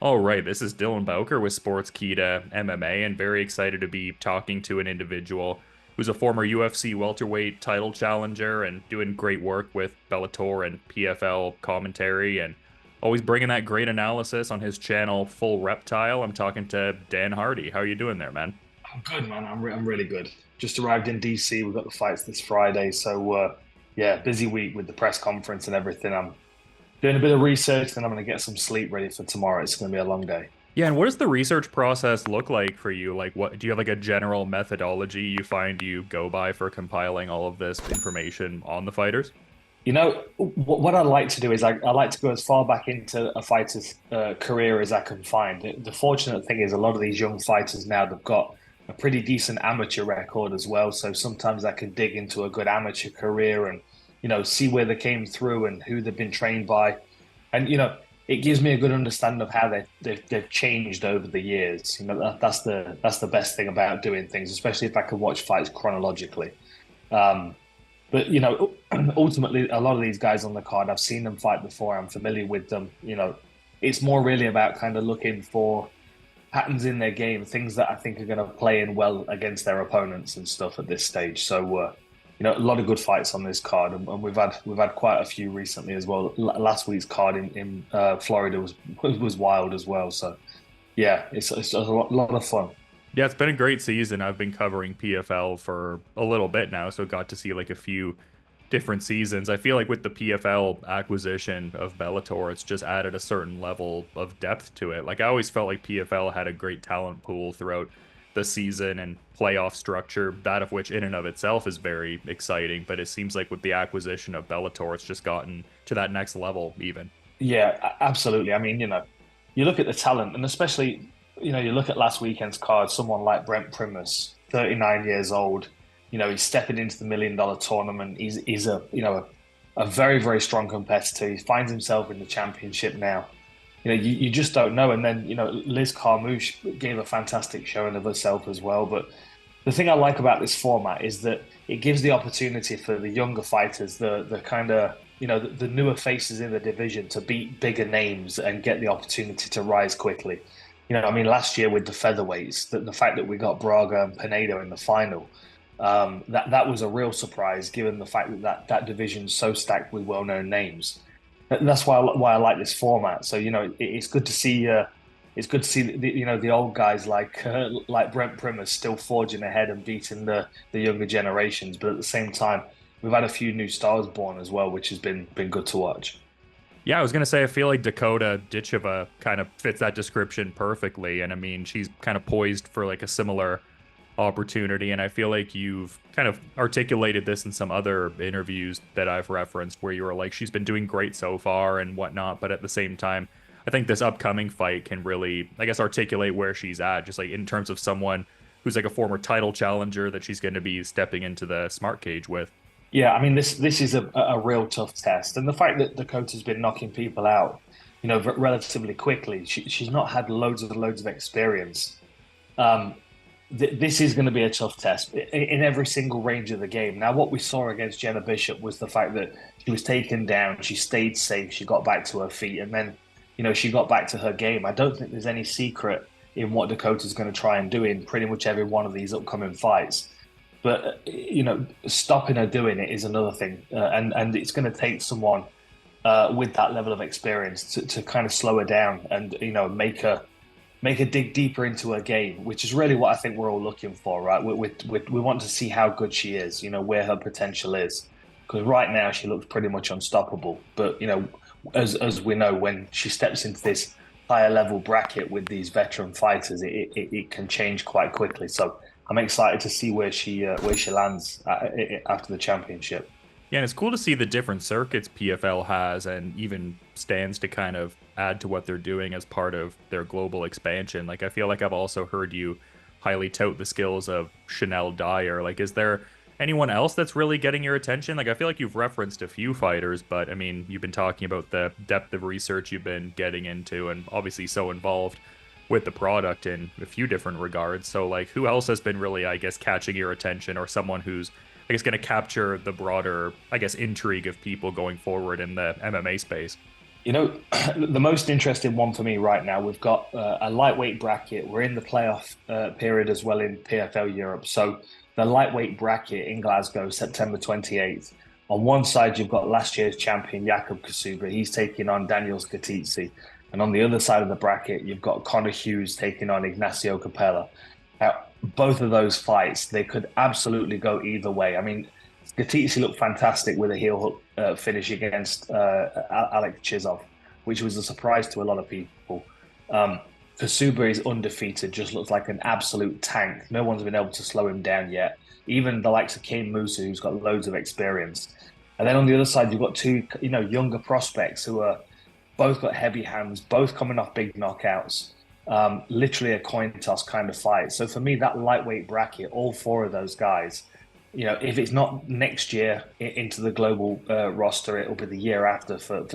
All right, this is Dylan Bowker with Sportskeeda MMA, and very excited to be talking to an individual who's a former UFC welterweight title challenger and doing great work with Bellator and PFL commentary, and always bringing that great analysis on his channel, Full Reptile. I'm talking to Dan Hardy. How are you doing there, man? I'm good, man. I'm really good. Just arrived in DC. We've got the fights this Friday, so yeah, busy week with the press conference and everything. I'm doing a bit of research, then I'm going to get some sleep ready for tomorrow. It's going to be a long day. Yeah, and what does the research process look like for you? Like, what do you have like a general methodology you find you go by for compiling all of this information on the fighters? What I like to do is I like to go as far back into a fighter's career as I can find. The fortunate thing is a lot of these young fighters now, they've got a pretty decent amateur record as well. So sometimes I can dig into a good amateur career and, see where they came through and who they've been trained by. And, it gives me a good understanding of how they've changed over the years. That's the best thing about doing things, especially if I can watch fights chronologically. Um, but ultimately, a lot of these guys on the card, I've seen them fight before. I'm familiar with them. It's more really about kind of looking for patterns in their game, things that I think are going to play in well against their opponents and stuff at this stage. So, a lot of good fights on this card, and we've had quite a few recently as well. Last week's card in Florida was wild as well. So, yeah, it's a lot of fun. Yeah, it's been a great season. I've been covering PFL for a little bit now, so got to see like a few different seasons. I feel like with the PFL acquisition of Bellator, it's just added a certain level of depth to it. Like I always felt like PFL had a great talent pool throughout the season and playoff structure, that of which in and of itself is very exciting. But it seems like with the acquisition of Bellator, it's just gotten to that next level even. Yeah, absolutely. I mean, you look at the talent, and especially, you look at last weekend's card, someone like Brent Primus, 39 years old, he's stepping into the $1 million tournament. He's a very, very strong competitor. He finds himself in the championship now. You just don't know. And then, Liz Carmouche gave a fantastic showing of herself as well. But the thing I like about this format is that it gives the opportunity for the younger fighters, the kind of the newer faces in the division to beat bigger names and get the opportunity to rise quickly. I mean, last year with the featherweights, the fact that we got Braga and Pinedo in the final, that was a real surprise given the fact that division's so stacked with well-known names. That's why I like this format. So it's good to see. It's good to see the old guys like Brent Primus still forging ahead and beating the younger generations. But at the same time, we've had a few new stars born as well, which has been good to watch. Yeah, I was gonna say I feel like Dakota Ditcheva kind of fits that description perfectly, and I mean she's kind of poised for like a similar opportunity, and I feel like you've kind of articulated this in some other interviews that I've referenced where you were like she's been doing great so far and whatnot, but at the same time, I think this upcoming fight can really, I guess, articulate where she's at, just like in terms of someone who's like a former title challenger that she's going to be stepping into the smart cage with. Yeah, I mean this is a real tough test, and the fact that Dakota's been knocking people out, relatively quickly, she's not had loads of experience. Um, this is going to be a tough test in every single range of the game. Now, what we saw against Jenna Bishop was the fact that she was taken down, she stayed safe, she got back to her feet, and then, she got back to her game. I don't think there's any secret in what Dakota's going to try and do in pretty much every one of these upcoming fights. But stopping her doing it is another thing, and it's going to take someone with that level of experience to kind of slow her down and make her dig deeper into her game, which is really what I think we're all looking for, right? We want to see how good she is, where her potential is. Because right now she looks pretty much unstoppable. But, as we know, when she steps into this higher level bracket with these veteran fighters, it can change quite quickly. So I'm excited to see where she lands after the championship. Yeah, and it's cool to see the different circuits PFL has and even stands to kind of add to what they're doing as part of their global expansion. Like, I feel like I've also heard you highly tout the skills of Chanel Dyer. Like, is there anyone else that's really getting your attention? Like, I feel like you've referenced a few fighters, but I mean, you've been talking about the depth of research you've been getting into and obviously so involved with the product in a few different regards. So, like, who else has been really, I guess, catching your attention or someone who's I guess, going to capture the broader, I guess, intrigue of people going forward in the MMA space. You know, the most interesting one for me right now, we've got a lightweight bracket. We're in the playoff period as well in PFL Europe. So the lightweight bracket in Glasgow, September 28th. On one side, you've got last year's champion, Jakub Kasuba. He's taking on Daniel Skatidze. And on the other side of the bracket, you've got Connor Hughes taking on Ignacio Capella. Now, both of those fights, they could absolutely go either way. I mean, Skatidze looked fantastic with a heel hook finish against Alex Chisov, which was a surprise to a lot of people. Kasuba is undefeated, just looks like an absolute tank. No one's been able to slow him down yet. Even the likes of Kane Musa, who's got loads of experience. And then on the other side, you've got two, younger prospects who are both got heavy hands, both coming off big knockouts. Literally a coin toss kind of fight. So for me, that lightweight bracket, all four of those guys, if it's not next year into the global roster, it'll be the year after for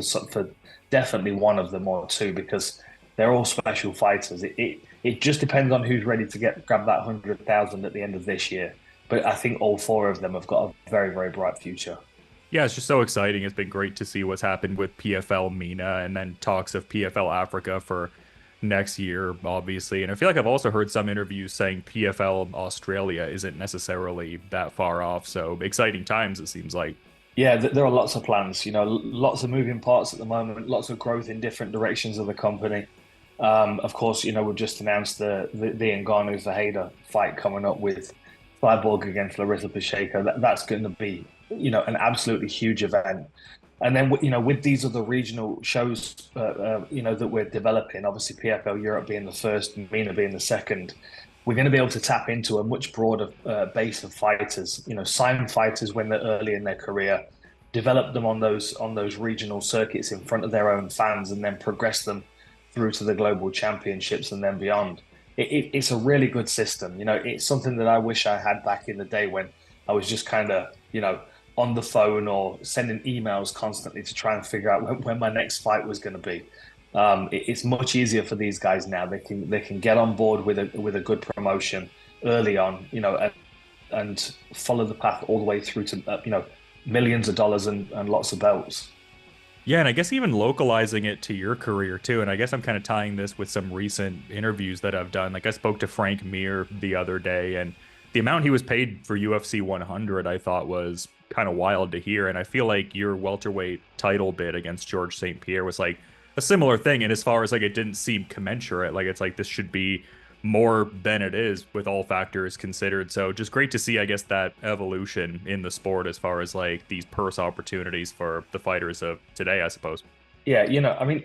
definitely one of them or two because they're all special fighters. It just depends on who's ready to grab that 100,000 at the end of this year. But I think all four of them have got a very, very bright future. Yeah, it's just so exciting. It's been great to see what's happened with PFL MENA and then talks of PFL Africa for next year, obviously. And I feel like I've also heard some interviews saying PFL Australia isn't necessarily that far off. So exciting times, it seems like. Yeah, there are lots of plans, lots of moving parts at the moment, lots of growth in different directions of the company. Of course, we've just announced the Ngannou Ferreira fight coming up with Cyborg against Larissa Pacheco. That's going to be, an absolutely huge event. And then, with these other regional shows, that we're developing, obviously PFL Europe being the first, and MENA being the second, we're going to be able to tap into a much broader base of fighters. Sign fighters when they're early in their career, develop them on those regional circuits in front of their own fans, and then progress them through to the global championships and then beyond. It's a really good system. It's something that I wish I had back in the day when I was just kind of, on the phone or sending emails constantly to try and figure out when my next fight was going to be. It's much easier for these guys now. They can get on board with a good promotion early on, and follow the path all the way through to millions of dollars and lots of belts. Yeah, and I guess even localizing it to your career too. And I guess I'm kind of tying this with some recent interviews that I've done. Like I spoke to Frank Mir the other day, and the amount he was paid for UFC 100, I thought was kind of wild to hear. And I feel like your welterweight title bid against George St. Pierre was like a similar thing. And as far as like it didn't seem commensurate, like it's like this should be more than it is with all factors considered. So just great to see, I guess, that evolution in the sport as far as like these purse opportunities for the fighters of today, I suppose. Yeah, I mean,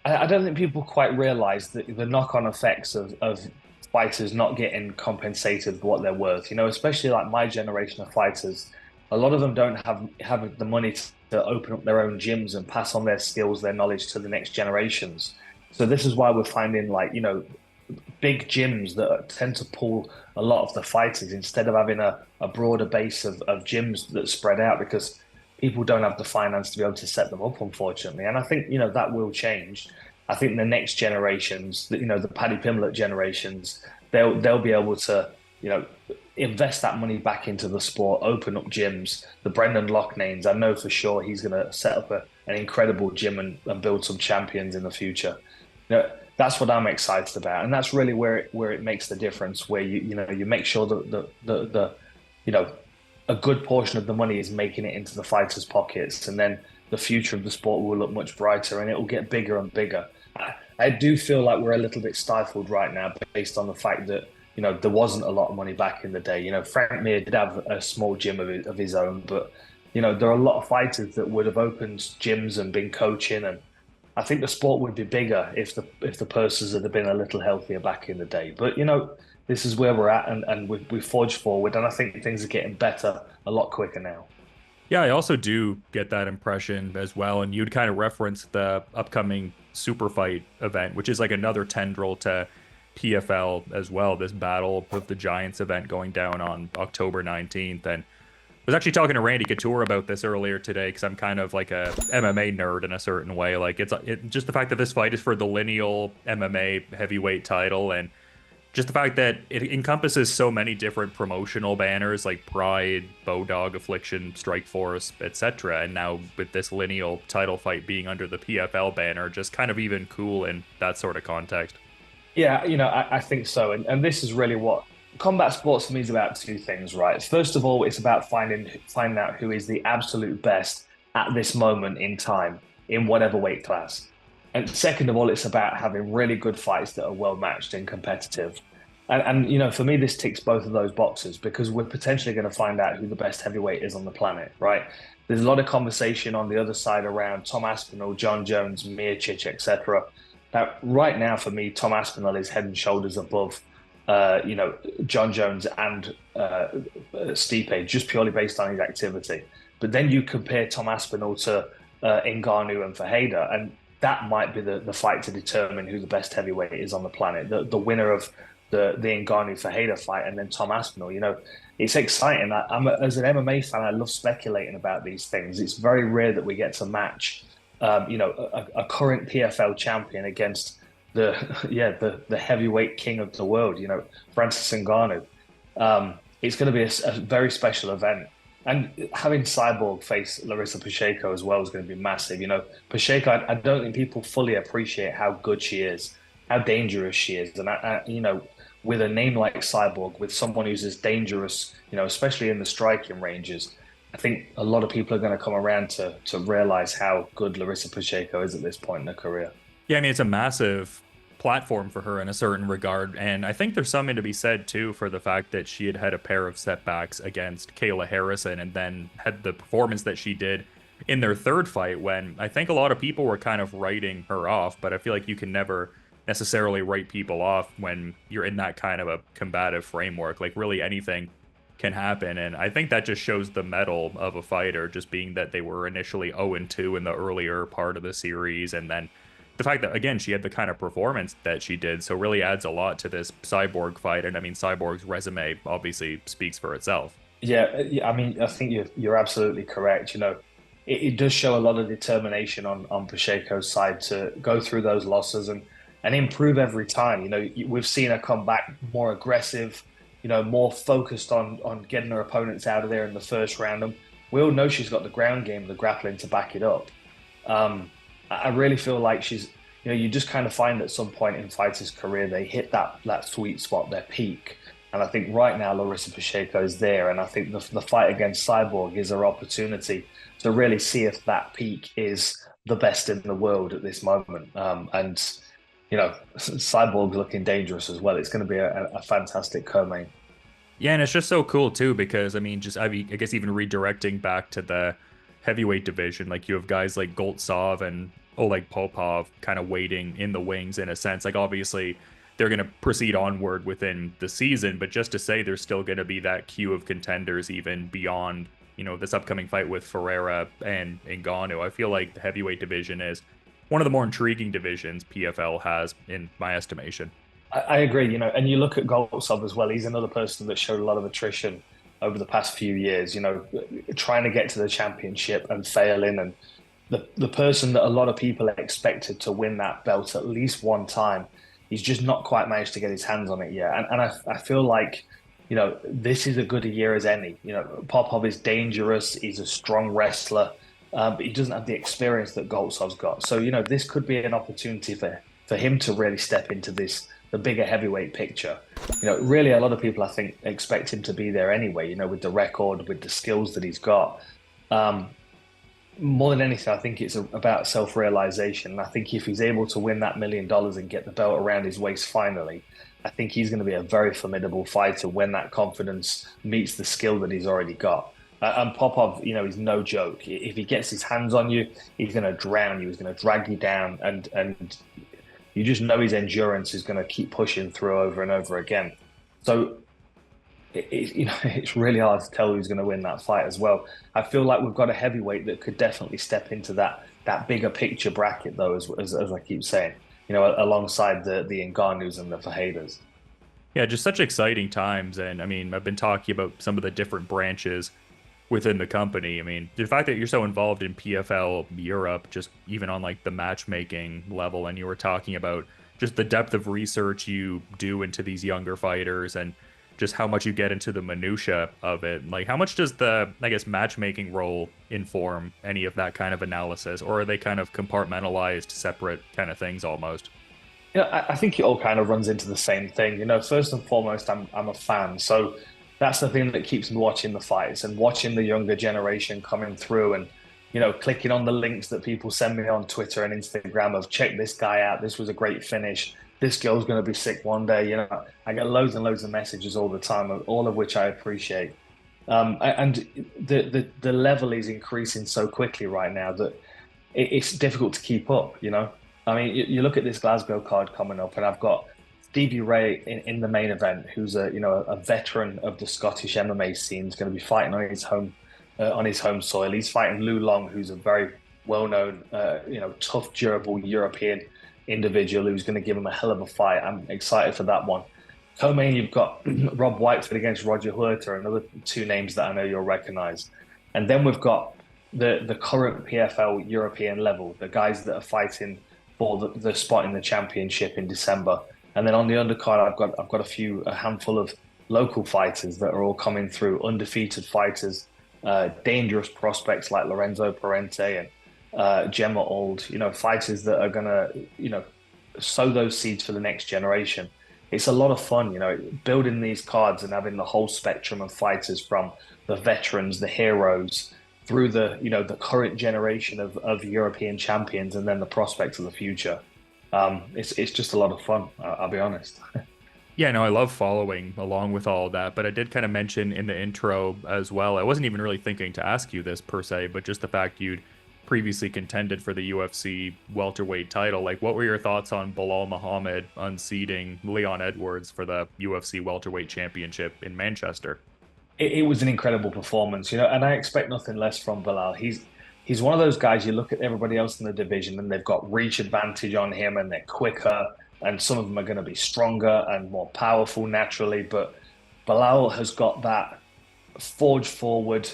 I don't think people quite realize the knock-on effects of fighters not getting compensated for what they're worth. Especially like my generation of fighters, a lot of them don't have the money to open up their own gyms and pass on their skills, their knowledge to the next generations. So this is why we're finding like, big gyms that tend to pull a lot of the fighters instead of having a broader base of gyms that spread out because people don't have the finance to be able to set them up, unfortunately. And I think, that will change. I think the next generations, the Paddy Pimblett generations, they'll be able to, invest that money back into the sport, open up gyms. The Brendan Loughnane, I know for sure he's going to set up an incredible gym and build some champions in the future. That's what I'm excited about, and that's really where it makes the difference. Where you make sure that a good portion of the money is making it into the fighters' pockets, and then the future of the sport will look much brighter, and it will get bigger and bigger. I do feel like we're a little bit stifled right now, based on the fact that there wasn't a lot of money back in the day. Frank Mir did have a small gym of his own, but there are a lot of fighters that would have opened gyms and been coaching and I think the sport would be bigger if the purses had been a little healthier back in the day. But this is where we're at, and we forged forward, and I think things are getting better a lot quicker now. Yeah, I also do get that impression as well. And you'd kind of reference the upcoming super fight event, which is like another tendril to PFL as well. This Battle of the Giants event going down on October 19th. And I was actually talking to Randy Couture about this earlier today because I'm kind of like a MMA nerd in a certain way. Like it's just the fact that this fight is for the lineal MMA heavyweight title, and just the fact that it encompasses so many different promotional banners like Pride, Bodog, Affliction, Strikeforce, etc. And now with this lineal title fight being under the PFL banner, just kind of even cool in that sort of context. Yeah, I think so. And this is really what combat sports for me is about two things, right? First of all, it's about finding out who is the absolute best at this moment in time in whatever weight class. And second of all, it's about having really good fights that are well matched and competitive. And for me, this ticks both of those boxes because we're potentially going to find out who the best heavyweight is on the planet, right? There's a lot of conversation on the other side around Tom Aspinall, John Jones, Miocic, etc. Now, right now, for me, Tom Aspinall is head and shoulders above, John Jones and Stipe, just purely based on his activity. But then you compare Tom Aspinall to Ngannou and Ferreira, and that might be the fight to determine who the best heavyweight is on the planet. The winner of the Ngannou Ferreira fight, and then Tom Aspinall. It's exciting. As an MMA fan, I love speculating about these things. It's very rare that we get to match, a current PFL champion against the heavyweight king of the world. Francis Ngannou. It's going to be a very special event. And having Cyborg face Larissa Pacheco as well is going to be massive. Pacheco, I don't think people fully appreciate how good she is, how dangerous she is. And with a name like Cyborg, with someone who's as dangerous, especially in the striking ranges, I think a lot of people are going to come around to realize how good Larissa Pacheco is at this point in her career. Yeah, I mean, it's a massive platform for her in a certain regard. And I think there's something to be said, too, for the fact that she had a pair of setbacks against Kayla Harrison and then had the performance that she did in their third fight when I think a lot of people were kind of writing her off. But I feel like you can never necessarily write people off when you're in that kind of a combative framework. Like, really anything can happen. And I think that just shows the mettle of a fighter, just being that they were initially 0-2 in the earlier part of the series. And then the fact that, again, she had the kind of performance that she did, so really adds a lot to this Cyborg fight. And I mean, Cyborg's resume obviously speaks for itself. Yeah, I mean, I think you're absolutely correct. It does show a lot of determination on Pacheco's side to go through those losses and improve every time. We've seen her come back more aggressive, more focused on getting her opponents out of there in the first round. And we all know she's got the ground game, the grappling to back it up. I really feel like she's, you just kind of find at some point in fighters' career, they hit that sweet spot, their peak. And I think right now, Larissa Pacheco is there. And I think the fight against Cyborg is her opportunity to really see if that peak is the best in the world at this moment. Cyborg's looking dangerous as well. It's going to be a fantastic co-main. Yeah, and it's just so cool, too, because, I guess even redirecting back to the heavyweight division, like you have guys like Goltsov and Oleg Popov kind of waiting in the wings in a sense. Like, obviously they're going to proceed onward within the season, but just to say there's still going to be that queue of contenders even beyond, this upcoming fight with Ferreira and Ngannou. I feel like the heavyweight division is one of the more intriguing divisions PFL has, in my estimation. I agree, and you look at Goltsov as well. He's another person that showed a lot of attrition over the past few years, trying to get to the championship and failing. And the person that a lot of people expected to win that belt at least one time, he's just not quite managed to get his hands on it yet. And I feel like, this is as good a year as any. Popov is dangerous. He's a strong wrestler, but he doesn't have the experience that Goltsov's got. So, this could be an opportunity for him to really step into the bigger heavyweight picture. Really a lot of people, I think, expect him to be there anyway, with the record, with the skills that he's got. More than anything, I think it's about self-realization. I think if he's able to win that $1 million and get the belt around his waist finally, I think he's going to be a very formidable fighter when that confidence meets the skill that he's already got. And Popov, is no joke. If he gets his hands on you, he's going to drown you. He's going to drag you down, and you just know his endurance is going to keep pushing through over and over again. So, it's really hard to tell who's going to win that fight as well. I feel like we've got a heavyweight that could definitely step into that bigger picture bracket, though, as I keep saying, alongside the Ngannous and the Ferreiras. Yeah, just such exciting times. And I've been talking about some of the different branches within the company. I mean, the fact that you're so involved in PFL Europe, just even on like the matchmaking level, and you were talking about just the depth of research you do into these younger fighters and just how much you get into the minutia of it. Like, how much does the, I guess, matchmaking role inform any of that kind of analysis, or are they kind of compartmentalized, separate kind of things almost? Yeah, I think it all kind of runs into the same thing. First and foremost, I'm a fan, so that's the thing that keeps me watching the fights and watching the younger generation coming through, and clicking on the links that people send me on Twitter and Instagram of check this guy out. This was a great finish. This girl's going to be sick one day. I get loads and loads of messages all the time, all of which I appreciate. And the level is increasing so quickly right now that it's difficult to keep up. I mean, you look at this Glasgow card coming up, and I've got Stevie Ray in the main event, who's a veteran of the Scottish MMA scene, is going to be fighting on his home soil. He's fighting Lou Long, who's a very well-known, tough, durable European individual who's going to give him a hell of a fight. I'm excited for that one. Co-main, you've got Rob Whitefoot against Roger Huerta, another two names that I know you'll recognize. And then we've got the current PFL European level, the guys that are fighting for the spot in the championship in December. And then on the undercard, I've got a handful of local fighters that are all coming through, undefeated fighters, dangerous prospects like Lorenzo Parente and Gemma Old, fighters that are gonna, sow those seeds for the next generation. It's a lot of fun, building these cards and having the whole spectrum of fighters from the veterans, the heroes, through the current generation of European champions, and then the prospects of the future. It's just a lot of fun. I'll be honest. Yeah, no, I love following along with all of that, but I did kind of mention in the intro as well. I wasn't even really thinking to ask you this per se, but just the fact you'd previously contended for the UFC welterweight title. Like, what were your thoughts on Belal Muhammad unseating Leon Edwards for the UFC welterweight championship in Manchester? It was an incredible performance, and I expect nothing less from Belal. He's one of those guys, you look at everybody else in the division and they've got reach advantage on him, and they're quicker, and some of them are going to be stronger and more powerful naturally. But Belal has got that forge forward,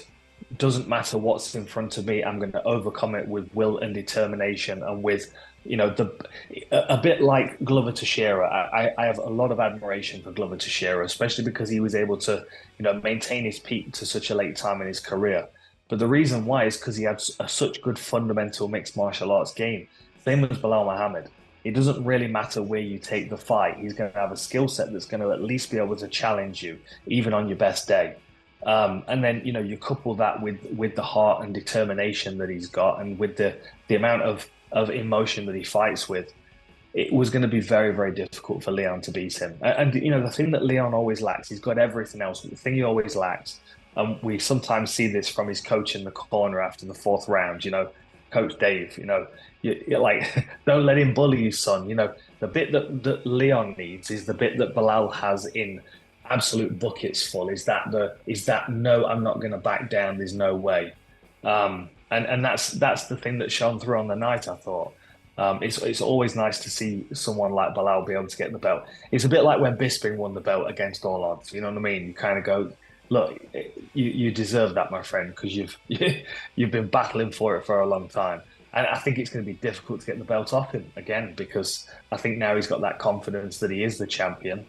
doesn't matter what's in front of me, I'm going to overcome it with will and determination, and with a bit like Glover Teixeira. I have a lot of admiration for Glover Teixeira, especially because he was able to maintain his peak to such a late time in his career. But the reason why is because he had such good fundamental mixed martial arts game. Same as Belal Muhammad. It doesn't really matter where you take the fight. He's going to have a skill set that's going to at least be able to challenge you, even on your best day. And then you couple that with the heart and determination that he's got, and with the amount of emotion that he fights with. It was going to be very, very difficult for Leon to beat him. And the thing that Leon always lacks, he's got everything else. But the thing he always lacks, and we sometimes see this from his coach in the corner after the fourth round. Coach Dave. You're like, don't let him bully you, son. The bit that Leon needs is the bit that Belal has in absolute buckets full. Is that no, I'm not going to back down. There's no way. And that's the thing that shone through on the night, I thought. It's always nice to see someone like Belal be able to get the belt. It's a bit like when Bisping won the belt against all odds. You know what I mean? You kind of go, look, you deserve that, my friend, because you've been battling for it for a long time. And I think it's going to be difficult to get the belt off him again, because I think now he's got that confidence that he is the champion.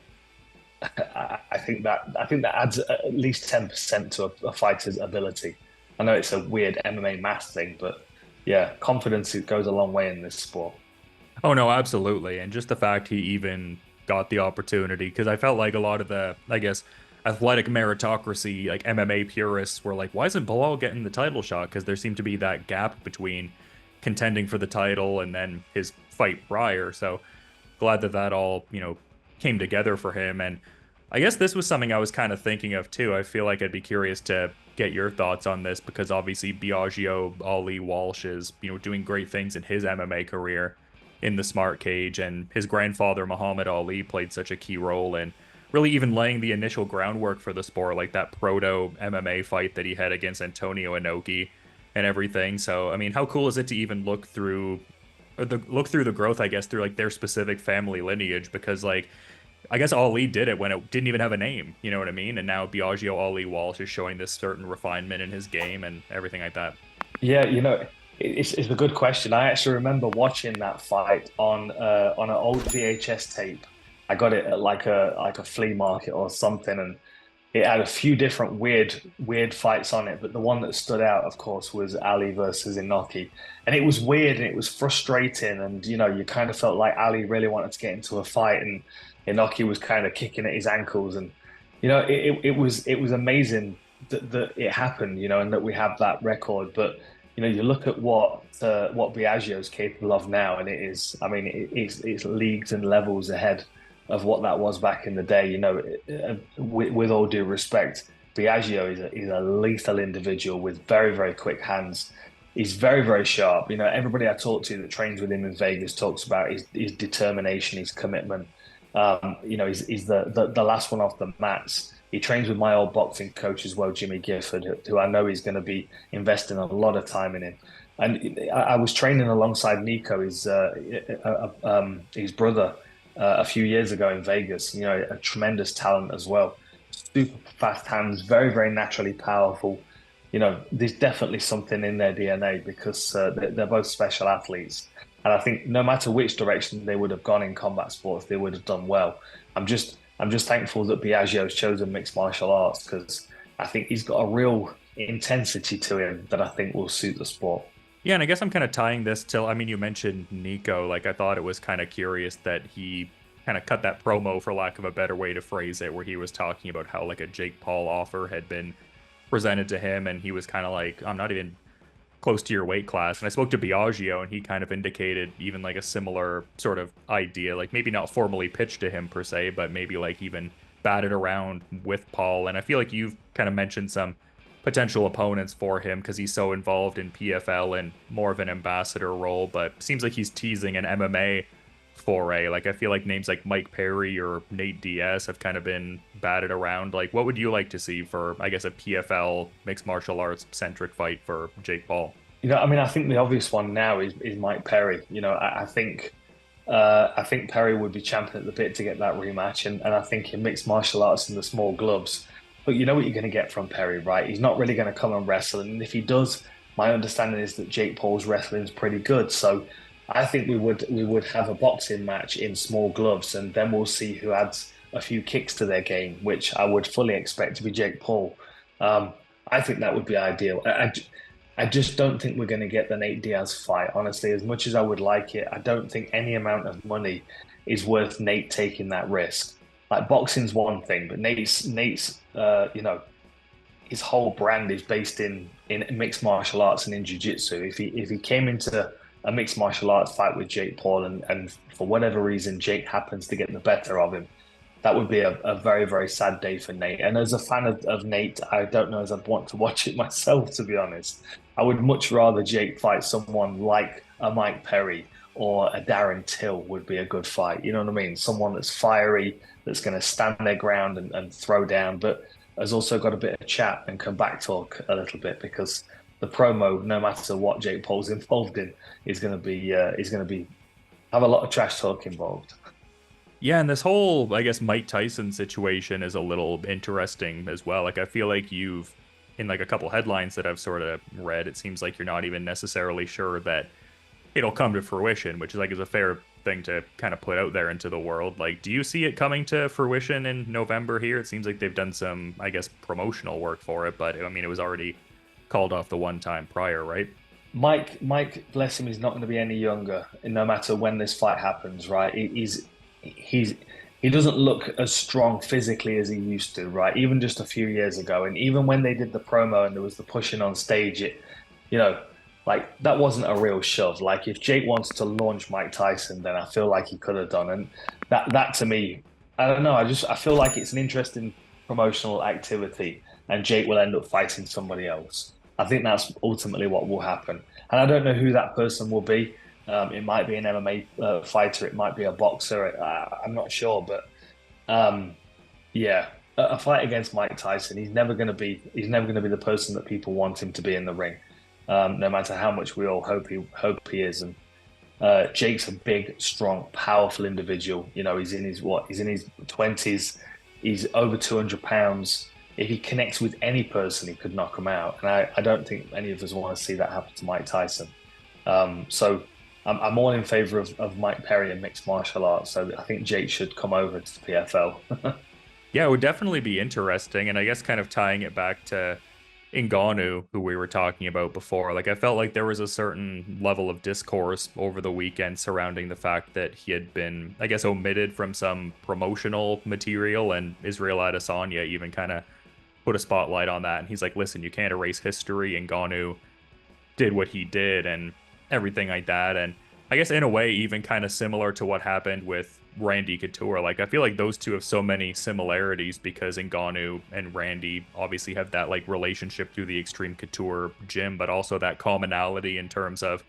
I think that adds at least 10% to a fighter's ability. I know it's a weird MMA math thing, but yeah, confidence, it goes a long way in this sport. Oh no, absolutely. And just the fact he even got the opportunity, because I felt like a lot of the, I guess, athletic meritocracy, like MMA purists, were like, why isn't Bilal getting the title shot? Because there seemed to be that gap between contending for the title and then his fight prior. So glad that that all, came together for him. And I guess this was something I was kind of thinking of too. I feel like I'd be curious to get your thoughts on this, because obviously Biaggio Ali Walsh is, doing great things in his MMA career in the smart cage, and his grandfather Muhammad Ali played such a key role in really even laying the initial groundwork for the sport, like that proto MMA fight that he had against Antonio Inoki and everything. So, I mean, how cool is it to even look through the growth, I guess, through like their specific family lineage? Because like I guess Ali did it when it didn't even have a name. You know what I mean? And now Biaggio Ali Walsh is showing this certain refinement in his game and everything like that. Yeah, it's a good question. I actually remember watching that fight on an old VHS tape. I got it at like a flea market or something, and it had a few different weird fights on it. But the one that stood out, of course, was Ali versus Inoki, and it was weird and it was frustrating, and you kind of felt like Ali really wanted to get into a fight, and Inoki was kind of kicking at his ankles, and it was amazing that it happened, and that we have that record, but. You look at what Biaggio is capable of now, and it is, I mean, it's leagues and levels ahead of what that was back in the day. With all due respect, Biaggio is a lethal individual with very, very quick hands. He's very, very sharp. Everybody I talk to that trains with him in Vegas talks about his determination, his commitment. He's the last one off the mats. He trains with my old boxing coach as well, Jimmy Gifford, who I know is going to be investing a lot of time in him. And I was training alongside Nico, his brother, a few years ago in Vegas. A tremendous talent as well. Super fast hands, very, very naturally powerful. There's definitely something in their DNA because they're both special athletes. And I think no matter which direction they would have gone in combat sports, they would have done well. I'm just thankful that Biaggio's chosen mixed martial arts because I think he's got a real intensity to him that I think will suit the sport. Yeah, and I guess I'm kind of tying this till, I mean, you mentioned Nico. Like, I thought it was kind of curious that he kind of cut that promo, for lack of a better way to phrase it, where he was talking about how, like, a Jake Paul offer had been presented to him, and he was kind of like, I'm not even close to your weight class. And I spoke to Biagio, and he kind of indicated even like a similar sort of idea, like maybe not formally pitched to him per se, but maybe like even batted around with Paul. And I feel like you've kind of mentioned some potential opponents for him because he's so involved in PFL and more of an ambassador role, but seems like he's teasing an MMA foray. Like, I feel like names like Mike Perry or Nate Diaz have kind of been batted around. Like, what would you like to see for, I guess, a PFL mixed martial arts centric fight for Jake Paul? I mean, I think the obvious one now is Mike Perry. I think Perry would be champing at the bit to get that rematch, and I think in mixed martial arts in the small gloves. But you know what you're going to get from Perry, right? He's not really going to come and wrestle, and if he does, my understanding is that Jake Paul's wrestling is pretty good. So I think we would have a boxing match in small gloves, and then we'll see who adds a few kicks to their game, which I would fully expect to be Jake Paul. I think that would be ideal. I just don't think we're going to get the Nate Diaz fight. Honestly, as much as I would like it, I don't think any amount of money is worth Nate taking that risk. Like boxing's one thing, but Nate's his whole brand is based in mixed martial arts and in jiu-jitsu. If he came into a mixed martial arts fight with Jake Paul and for whatever reason Jake happens to get the better of him, that would be a very, very sad day for Nate. And as a fan of Nate, I don't know as I'd want to watch it myself, to be honest. I would much rather Jake fight someone like a Mike Perry or a Darren Till would be a good fight. You know what I mean? Someone that's fiery, that's going to stand their ground and throw down, but has also got a bit of chat and can back talk a little bit because the promo, no matter what Jake Paul's involved in, is going to be have a lot of trash talk involved. Yeah, and this whole, I guess, Mike Tyson situation is a little interesting as well. Like, I feel like you've, in like a couple headlines that I've sort of read, it seems like you're not even necessarily sure that it'll come to fruition, which is like is a fair thing to kind of put out there into the world. Like, do you see it coming to fruition in November here? It seems like they've done some, I guess, promotional work for it, but I mean, it was already called off the one time prior, right? Mike, bless him, is not going to be any younger, no matter when this fight happens, right? He's he doesn't look as strong physically as he used to, right? Even just a few years ago, and even when they did the promo and there was the pushing on stage, you know, like that wasn't a real shove. Like if Jake wants to launch Mike Tyson, then I feel like he could have done, and that to me, I don't know. I feel like it's an interesting promotional activity, and Jake will end up fighting somebody else. I think that's ultimately what will happen, and I don't know who that person will be. It might be an MMA fighter. It might be a boxer. I'm not sure, but yeah, a fight against Mike Tyson. He's never going to be. He's never going to be the person that people want him to be in the ring. No matter how much we all hope he is. And Jake's a big, strong, powerful individual. You know, he's in his what? He's in his 20s. He's over 200 pounds. If he connects with any person, he could knock him out. And I don't think any of us want to see that happen to Mike Tyson. So I'm all in favor of Mike Perry and mixed martial arts. So I think Jake should come over to the PFL. Yeah, it would definitely be interesting. And I guess kind of tying it back to Ngannou, who we were talking about before, like I felt like there was a certain level of discourse over the weekend surrounding the fact that he had been, I guess, omitted from some promotional material, and Israel Adesanya even kind of put a spotlight on that. And he's like, listen, you can't erase history. Ngannou did what he did and everything like that. And I guess in a way, even kind of similar to what happened with Randy Couture. Like I feel like those two have so many similarities because Ngannou and Randy obviously have that like relationship through the Extreme Couture gym, but also that commonality in terms of,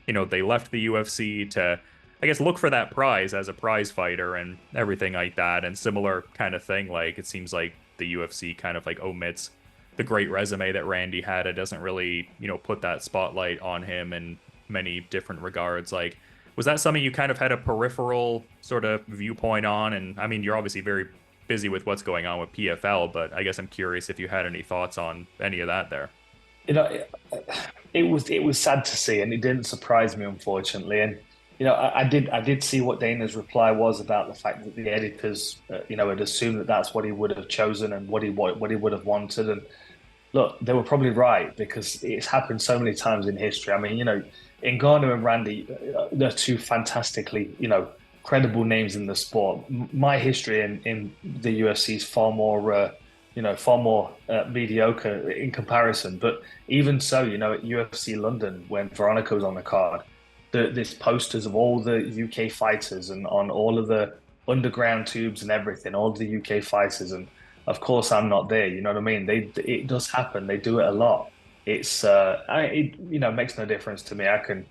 you know, they left the UFC to, I guess, look for that prize as a prize fighter and everything like that. And similar kind of thing. Like it seems like the UFC kind of like omits the great resume that Randy had. It doesn't really, you know, put that spotlight on him in many different regards. Like, was that something you kind of had a peripheral sort of viewpoint on? And I mean, you're obviously very busy with what's going on with PFL, but I guess I'm curious if you had any thoughts on any of that there. You know, it was sad to see, and it didn't surprise me, unfortunately. And you know, I did see what Dana's reply was about the fact that the editors, you know, had assumed that that's what he would have chosen and what he would have wanted. And look, they were probably right because it's happened so many times in history. I mean, you know, Ngannou and Randy, they're two fantastically, you know, credible names in the sport. My history in the UFC is far more, far more mediocre in comparison. But even so, you know, at UFC London, when Veronica was on the card, this posters of all the UK fighters and on all of the underground tubes and everything, all the UK fighters, and of course I'm not there. You know what I mean? It does happen. They do it a lot. You know, makes no difference to me. I can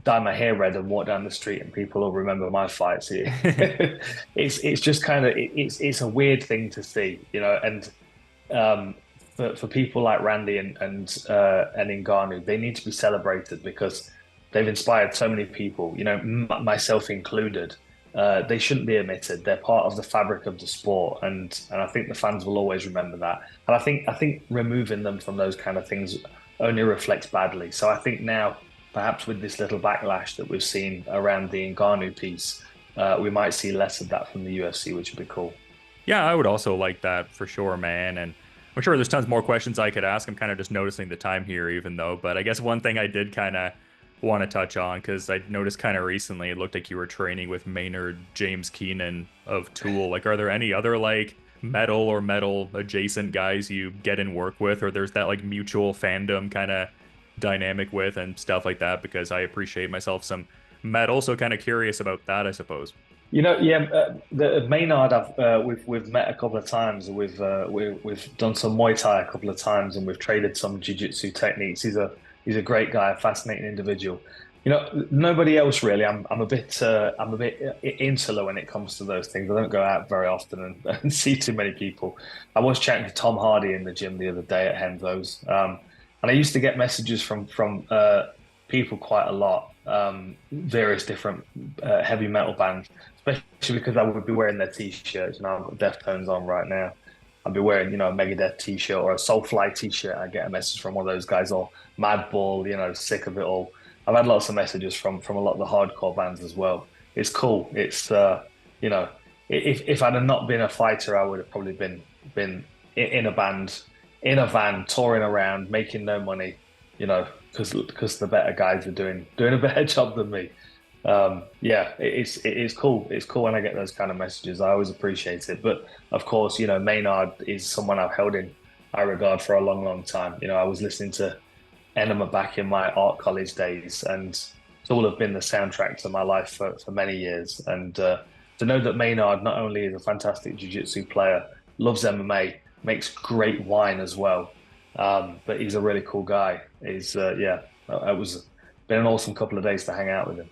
dye my hair red and walk down the street and people will remember my fights. It's just kind of it's a weird thing to see, you know. And for people like Randy and Ngannou, they need to be celebrated because they've inspired so many people, you know, myself included. They shouldn't be omitted. They're part of the fabric of the sport, and I think the fans will always remember that. And I think removing them from those kind of things only reflects badly. So I think now, perhaps with this little backlash that we've seen around the Ngannou piece, we might see less of that from the UFC, which would be cool. Yeah, I would also like that for sure, man. And I'm sure there's tons more questions I could ask. I'm kind of just noticing the time here, even though. But I guess one thing I did kind of want to touch on because I noticed kind of recently it looked like you were training with Maynard James Keenan of Tool. Like, are there any other like metal or metal adjacent guys you get in work with, or there's that like mutual fandom kind of dynamic with and stuff like that? Because I appreciate myself some metal, so kind of curious about that, I suppose. You know, yeah, the Maynard, we've met a couple of times. We've done some Muay Thai a couple of times, and we've traded some jiu-jitsu techniques. He's a great guy, a fascinating individual. You know, nobody else really. I'm a bit insular when it comes to those things. I don't go out very often and see too many people. I was chatting to Tom Hardy in the gym the other day at Henzo's, and I used to get messages from people quite a lot, various different heavy metal bands, especially because I would be wearing their t-shirts. You know, I've got Deftones on right now. I'd be wearing, you know, a Megadeth t-shirt or a Soulfly t-shirt. I get a message from one of those guys, or Madball, you know, sick of it all. I've had lots of messages from a lot of the hardcore bands as well. It's cool. It's you know, if I'd have not been a fighter, I would have probably been in a band, in a van, touring around, making no money, you know, because the better guys are doing a better job than me. Yeah, it is cool. It's cool when I get those kind of messages. I always appreciate it. But of course, you know, Maynard is someone I've held in high regard for a long, long time. You know, I was listening to Enema back in my art college days, and it's all have been the soundtrack to my life for many years. And to know that Maynard not only is a fantastic jiu-jitsu player, loves MMA, makes great wine as well, but he's a really cool guy. Yeah, it was been an awesome couple of days to hang out with him.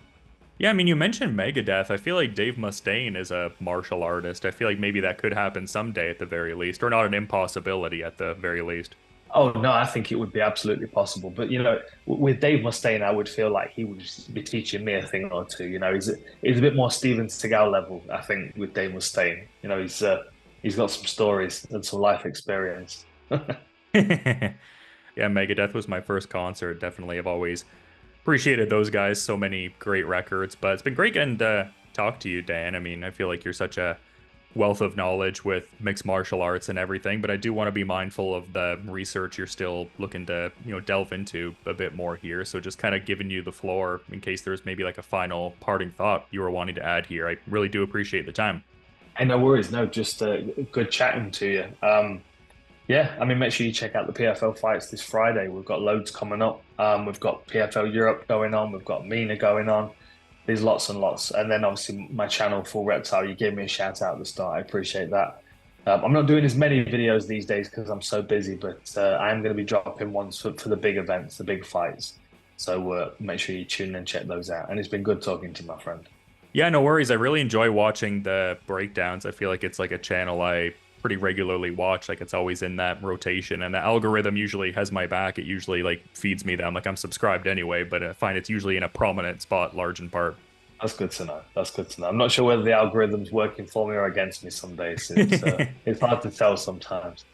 Yeah, I mean, you mentioned Megadeth. I feel like Dave Mustaine is a martial artist. I feel like maybe that could happen someday at the very least, or not an impossibility at the very least. Oh no, I think it would be absolutely possible. But with Dave Mustaine, I would feel like he would just be teaching me a thing or two. He's a bit more Steven Seagal level, I think, with Dave Mustaine. He's got some stories and some life experience. Yeah, Megadeth was my first concert. Definitely, I've always appreciated those guys. So many great records, but it's been great getting to talk to you, Dan. I mean, I feel like you're such a wealth of knowledge with mixed martial arts and everything, but I do want to be mindful of the research you're still looking to, delve into a bit more here. So just kind of giving you the floor in case there's maybe like a final parting thought you were wanting to add here. I really do appreciate the time. And no worries, no, just good chatting to you. Yeah, I mean, make sure you check out the PFL fights this Friday. We've got loads coming up. We've got PFL Europe going on. We've got MENA going on. There's lots and lots. And then obviously my channel, Full Reptile, you gave me a shout out at the start. I appreciate that. I'm not doing as many videos these days because I'm so busy, but I am going to be dropping ones for the big events, the big fights. So make sure you tune in and check those out. And it's been good talking to you, my friend. Yeah, no worries. I really enjoy watching the breakdowns. I feel like it's like a channel I pretty regularly watch. Like it's always in that rotation, and the algorithm usually has my back. It usually like feeds me them. Like I'm subscribed anyway, but I find it's usually in a prominent spot, large in part. That's good to know. That's good to know. I'm not sure whether the algorithm's working for me or against me some days. It's hard to tell sometimes.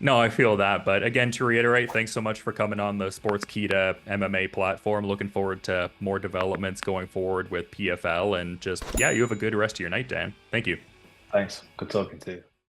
No, I feel that. But again, to reiterate, thanks so much for coming on the Sportskeeda MMA platform. Looking forward to more developments going forward with PFL. And just, yeah, you have a good rest of your night, Dan. Thank you. Thanks. Good talking to you.